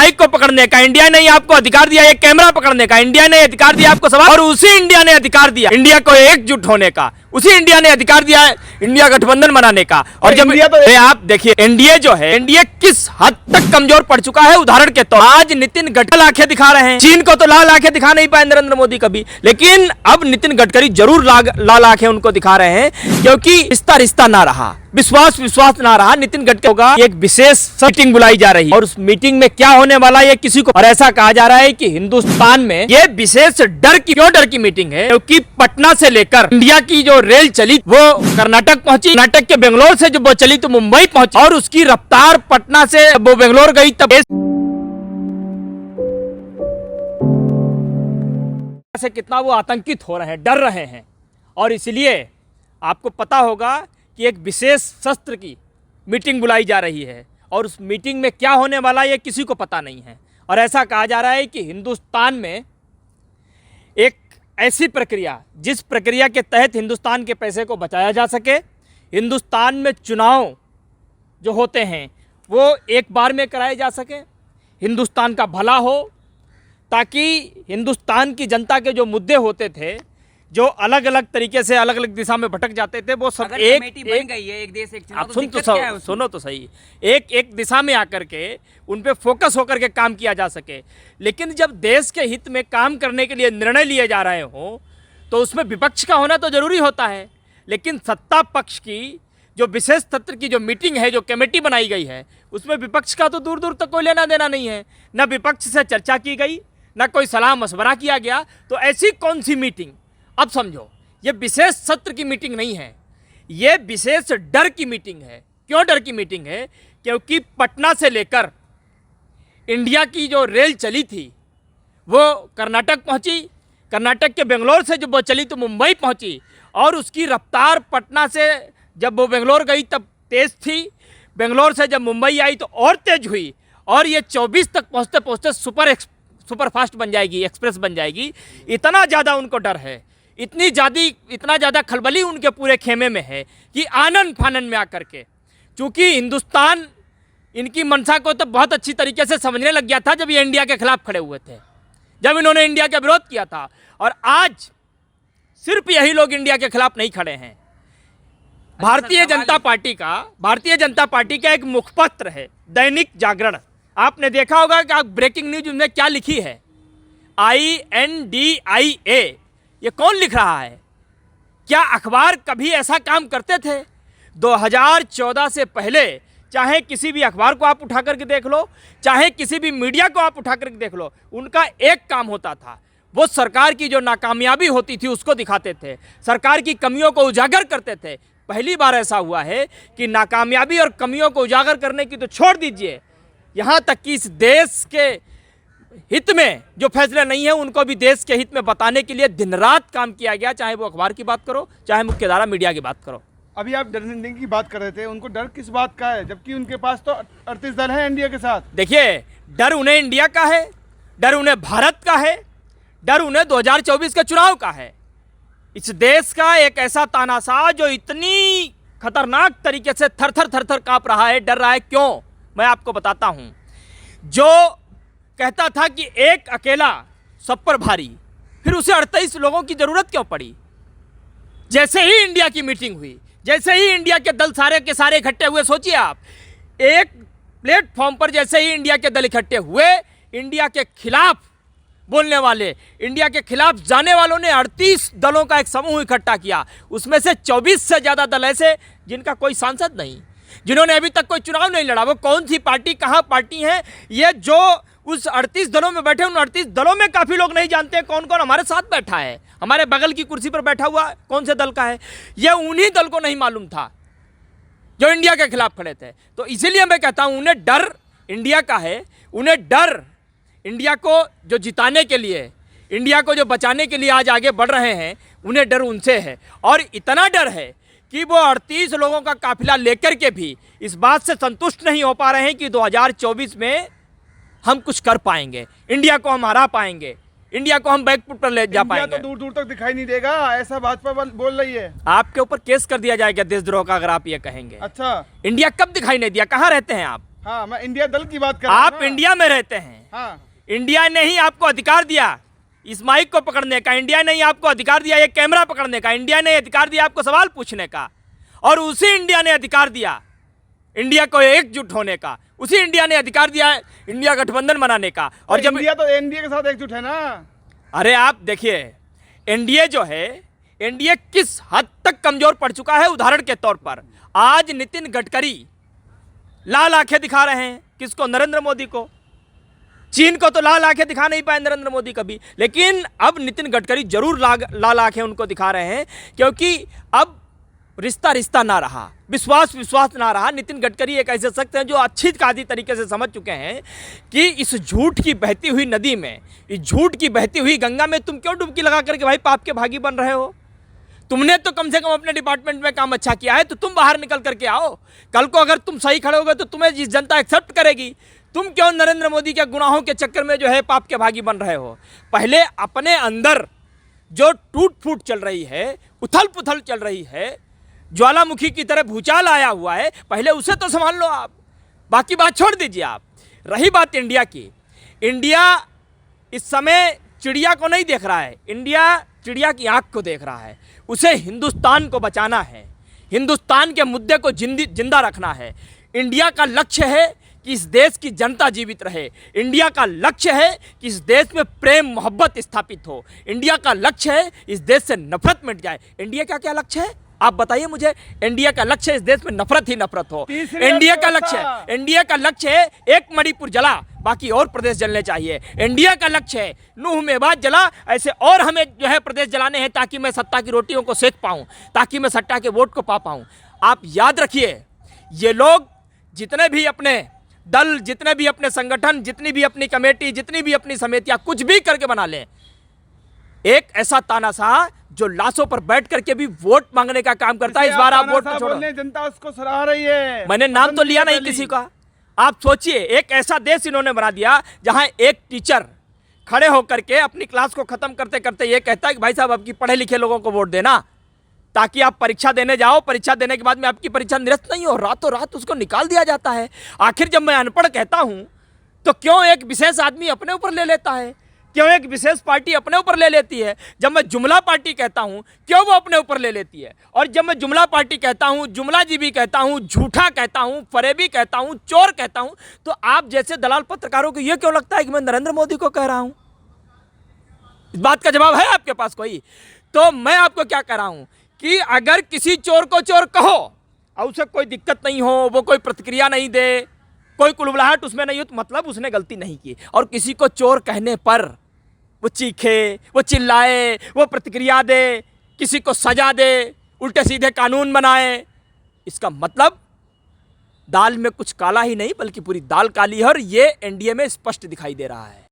Mic को पकड़ने का, इंडिया ने आपको अधिकार दिया ये कैमरा पकड़ने का, इंडिया ने अधिकार दिया आपको सवाल, और उसी इंडिया ने अधिकार दिया इंडिया को एकजुट होने का, उसी इंडिया ने अधिकार दिया है इंडिया गठबंधन बनाने का। और जब आप देखिए एनडीए जो है, एनडीए किस हद तक कमजोर पड़ चुका है। उदाहरण के तौर आज नितिन गडकरी आंखें दिखा रहे हैं, चीन को तो लाल आंखें दिखा नहीं पाए नरेंद्र मोदी कभी, लेकिन अब नितिन गडकरी जरूर लाल आंखें उनको दिखा रहे हैं, क्योंकि रिश्ता ना रहा, विश्वास ना रहा। नितिन गडकरी होगा एक विशेष मीटिंग बुलाई जा रही है और उस मीटिंग में क्या होने वाला है किसी को, और ऐसा कहा जा रहा है कि हिंदुस्तान में ये विशेष क्यों डर की मीटिंग है, क्योंकि पटना से लेकर इंडिया की जो रेल चली वो कर्नाटक पहुंची, कर्नाटक के बेंगलोर से जब वो चली तो मुंबई पहुंची, और उसकी रफ्तार पटना से वो बेंगलोर गई तब से कितना वो आतंकित हो रहे हैं, डर रहे हैं। और इसलिए आपको पता होगा कि एक विशेष शस्त्र की मीटिंग बुलाई जा रही है और उस मीटिंग में क्या होने वाला है ये किसी को पता नहीं है। और ऐसा कहा जा रहा है कि हिंदुस्तान में एक ऐसी प्रक्रिया, जिस प्रक्रिया के तहत हिंदुस्तान के पैसे को बचाया जा सके, हिंदुस्तान में चुनाव जो होते हैं वो एक बार में कराए जा सके, हिंदुस्तान का भला हो, ताकि हिंदुस्तान की जनता के जो मुद्दे होते थे, जो अलग अलग तरीके से अलग अलग दिशा में भटक जाते थे, वो सब एक बन गई है, एक देश एक चुनाव। आप सुनो तो सही, एक दिशा में आकर के उन पे फोकस होकर के काम किया जा सके। लेकिन जब देश के हित में काम करने के लिए निर्णय लिए जा रहे हो तो उसमें विपक्ष का होना तो जरूरी होता है, लेकिन सत्ता पक्ष की जो विशेष सत्र की जो मीटिंग है, जो कमेटी बनाई गई है, उसमें विपक्ष का तो दूर दूर तक कोई लेना देना नहीं है। न विपक्ष से चर्चा की गई, न कोई सलाह मशवरा किया गया। तो ऐसी कौन सी मीटिंग, अब समझो, ये विशेष सत्र की मीटिंग नहीं है, ये विशेष डर की मीटिंग है। क्यों डर की मीटिंग है? क्योंकि पटना से लेकर इंडिया की जो रेल चली थी वो कर्नाटक पहुंची, कर्नाटक के बेंगलोर से जब वो चली तो मुंबई पहुंची, और उसकी रफ्तार पटना से जब वो बेंगलोर गई तब तेज़ थी, बेंगलोर से जब मुंबई आई तो और तेज हुई, और ये 24 तक पहुंचते पहुंचते सुपर फास्ट बन जाएगी, एक्सप्रेस बन जाएगी। इतना ज़्यादा उनको डर है, इतना ज़्यादा खलबली उनके पूरे खेमे में है कि आनन फानन में आकर के, चूँकि हिंदुस्तान इनकी मंशा को तो बहुत अच्छी तरीके से समझने लग गया था जब ये इंडिया के खिलाफ खड़े हुए थे, जब इन्होंने इंडिया का विरोध किया था। और आज सिर्फ यही लोग इंडिया के खिलाफ नहीं खड़े हैं। भारतीय जनता पार्टी का एक मुखपत्र है दैनिक जागरण, आपने देखा होगा कि आप ब्रेकिंग न्यूज में क्या लिखी है, INDIA। ये कौन लिख रहा है? क्या अखबार कभी ऐसा काम करते थे? 2014 से पहले चाहे किसी भी अखबार को आप उठा करके देख लो, चाहे किसी भी मीडिया को आप उठा करके देख लो, उनका एक काम होता था, वो सरकार की जो नाकामयाबी होती थी उसको दिखाते थे, सरकार की कमियों को उजागर करते थे। पहली बार ऐसा हुआ है कि नाकामयाबी और कमियों को उजागर करने की तो छोड़ दीजिए, यहाँ तक कि इस देश के हित में जो फैसले नहीं है उनको भी देश के हित में बताने के लिए दिन रात काम किया गया, चाहे वो अखबार की बात करो, चाहे मुख्यधारा मीडिया की बात करो। अभी आप डरने की बात कर रहे थे, उनको डर किस बात का है, जबकि उनके पास तो 38 दल है इंडिया के साथ? देखिए, डर उन्हें इंडिया का है, डर उन्हें भारत का है, डर उन्हें 2024 के चुनाव का है। इस देश का एक ऐसा तानाशाह जो इतनी खतरनाक तरीके से थर थर कांप रहा है, डर रहा है। क्यों? मैं आपको बताता हूं। जो कहता था कि एक अकेला सब पर भारी, फिर उसे 38 लोगों की जरूरत क्यों पड़ी? जैसे ही इंडिया की मीटिंग हुई, जैसे ही इंडिया के दल सारे के सारे इकट्ठे हुए, सोचिए आप, एक प्लेटफॉर्म पर जैसे ही इंडिया के दल इकट्ठे हुए, इंडिया के खिलाफ बोलने वाले, इंडिया के खिलाफ जाने वालों ने 38 दलों का एक समूह इकट्ठा किया। उसमें से 24 से ज़्यादा दल ऐसे जिनका कोई सांसद नहीं, जिन्होंने अभी तक कोई चुनाव नहीं लड़ा। वो कौन सी पार्टी, कहाँ पार्टी है, ये जो उस 38 दलों में बैठे, उन 38 दलों में काफ़ी लोग नहीं जानते हैं कौन कौन हमारे साथ बैठा है, हमारे बगल की कुर्सी पर बैठा हुआ कौन से दल का है। ये उन्हीं दल को नहीं मालूम था जो इंडिया के खिलाफ खड़े थे। तो इसीलिए मैं कहता हूँ उन्हें डर इंडिया का है, उन्हें डर इंडिया को जो जिताने के लिए, इंडिया को जो बचाने के लिए आज आगे बढ़ रहे हैं, उन्हें डर उनसे है। और इतना डर है कि वो 38 लोगों का काफिला लेकर के भी इस बात से संतुष्ट नहीं हो पा रहे हैं कि 2024 में हम कुछ कर पाएंगे, इंडिया को हम हरा पाएंगे, इंडिया को हम बैकफुट पर ले जा पाएंगे। तो दूर दूर तक दिखाई नहीं देगा, ऐसा भाजपा बोल रही है। आपके ऊपर केस कर दिया जाएगा देशद्रोह का अगर आप ये कहेंगे। अच्छा, इंडिया कब दिखाई नहीं दिया? कहाँ रहते हैं आप? हाँ, मैं इंडिया दल की बात कर रहा हूं। आप इंडिया में रहते हैं, हाँ, इंडिया ने ही आपको अधिकार दिया इस माइक को पकड़ने का, इंडिया ने ही आपको अधिकार दिया ये कैमरा पकड़ने का, इंडिया ने अधिकार दिया आपको सवाल पूछने का, और उसी इंडिया ने अधिकार दिया इंडिया को एकजुट होने का, उसी इंडिया ने अधिकार दिया इंडिया गठबंधन बनाने का। और जब इंडिया तो एनडीए के साथ एकजुट है ना। अरे आप देखिए एनडीए जो है, एनडीए किस हद तक कमजोर पड़ चुका है। उदाहरण के तौर पर आज नितिन गडकरी लाल आंखें दिखा रहे हैं, किसको? नरेंद्र मोदी को। चीन को तो लाल आंखें दिखा नहीं पाए नरेंद्र मोदी कभी, लेकिन अब नितिन गडकरी जरूर लाल आंखें उनको दिखा रहे हैं, क्योंकि अब रिश्ता रिश्ता ना रहा, विश्वास विश्वास ना रहा। नितिन गडकरी एक ऐसे शख्स हैं जो अच्छी काजी तरीके से समझ चुके हैं कि इस झूठ की बहती हुई नदी में, इस झूठ की बहती हुई गंगा में तुम क्यों डुबकी लगा करके भाई पाप के भागी बन रहे हो? तुमने तो कम से कम अपने डिपार्टमेंट में काम अच्छा किया है, तो तुम बाहर निकल करके आओ। कल को अगर तुम सही खड़े होगे तो तुम्हें जिस जनता एक्सेप्ट करेगी। तुम क्यों नरेंद्र मोदी के गुनाहों के चक्कर में जो है पाप के भागी बन रहे हो? पहले अपने अंदर जो टूट फूट चल रही है, उथल पुथल चल रही है, ज्वालामुखी की तरह भूचाल आया हुआ है, पहले उसे तो संभाल लो आप, बाकी बात छोड़ दीजिए आप। रही बात इंडिया की, इंडिया इस समय चिड़िया को नहीं देख रहा है, इंडिया चिड़िया की आंख को देख रहा है। उसे हिंदुस्तान को बचाना है, हिंदुस्तान के मुद्दे को जिंदा रखना है। इंडिया का लक्ष्य है कि इस देश की जनता जीवित रहे, इंडिया का लक्ष्य है कि इस देश में प्रेम मोहब्बत स्थापित हो, इंडिया का लक्ष्य है इस देश से नफरत मिट जाए। इंडिया का क्या लक्ष्य है आप बताइए मुझे? इंडिया का लक्ष्य है इस देश में नफरत ही नफरत हो। इंडिया का लक्ष्य है, इंडिया का लक्ष्य है एक मणिपुर जला बाकी और प्रदेश जलने चाहिए। इंडिया का लक्ष्य है नूह में बात जला, ऐसे और हमें जो है प्रदेश जलाने हैं ताकि मैं सत्ता की रोटियों को सेक पाऊं, ताकि मैं सट्टा के वोट को पा पाऊं। आप याद रखिए, ये लोग जितने भी अपने दल, जितने भी अपने संगठन, जितनी भी अपनी कमेटी, जितनी भी अपनी समितियां कुछ भी करके बना लें, एक ऐसा तानाशाह जो लाशों पर बैठ करके भी वोट मांगने का काम करता है। इस बार आप वोट को छोड़ो, जनता उसको सराह रही है। मैंने नाम तो लिया नहीं किसी का। आप सोचिए, एक ऐसा देश इन्होंने बना दिया जहां एक टीचर खड़े होकर के अपनी क्लास को खत्म करते करते ये कहता है कि भाई साहब आपकी पढ़े लिखे लोगों को वोट देना ताकि आप परीक्षा देने जाओ, परीक्षा देने के बाद में आपकी परीक्षा निरस्त नहीं हो, रातों रात उसको निकाल दिया जाता है। आखिर जब मैं अनपढ़ कहता हूं तो क्यों एक विशेष आदमी अपने ऊपर ले लेता है, क्यों एक विशेष पार्टी अपने ऊपर ले लेती है? जब मैं जुमला पार्टी कहता हूं क्यों वो अपने ऊपर ले लेती है? और जब मैं जुमला पार्टी कहता हूं, जुमलाजीबी कहता हूं, झूठा कहता हूं, फरेबी कहता हूं, चोर कहता हूं, तो आप जैसे दलाल पत्रकारों को यह क्यों लगता है कि मैं नरेंद्र मोदी को कह रहा हूं? इस बात का जवाब है आपके पास कोई? तो मैं आपको क्या कह रहा हूं कि अगर किसी चोर को चोर कहो और उसे कोई दिक्कत नहीं हो, वो कोई प्रतिक्रिया नहीं दे, कोई कुलबुलाहट उसमें नहीं हो, तो मतलब उसने गलती नहीं की। और किसी को चोर कहने पर वो चीखे, वो चिल्लाए, वो प्रतिक्रिया दे, किसी को सजा दे, उल्टे सीधे कानून बनाए, इसका मतलब दाल में कुछ काला ही नहीं बल्कि पूरी दाल काली है। और ये एनडीए में स्पष्ट दिखाई दे रहा है।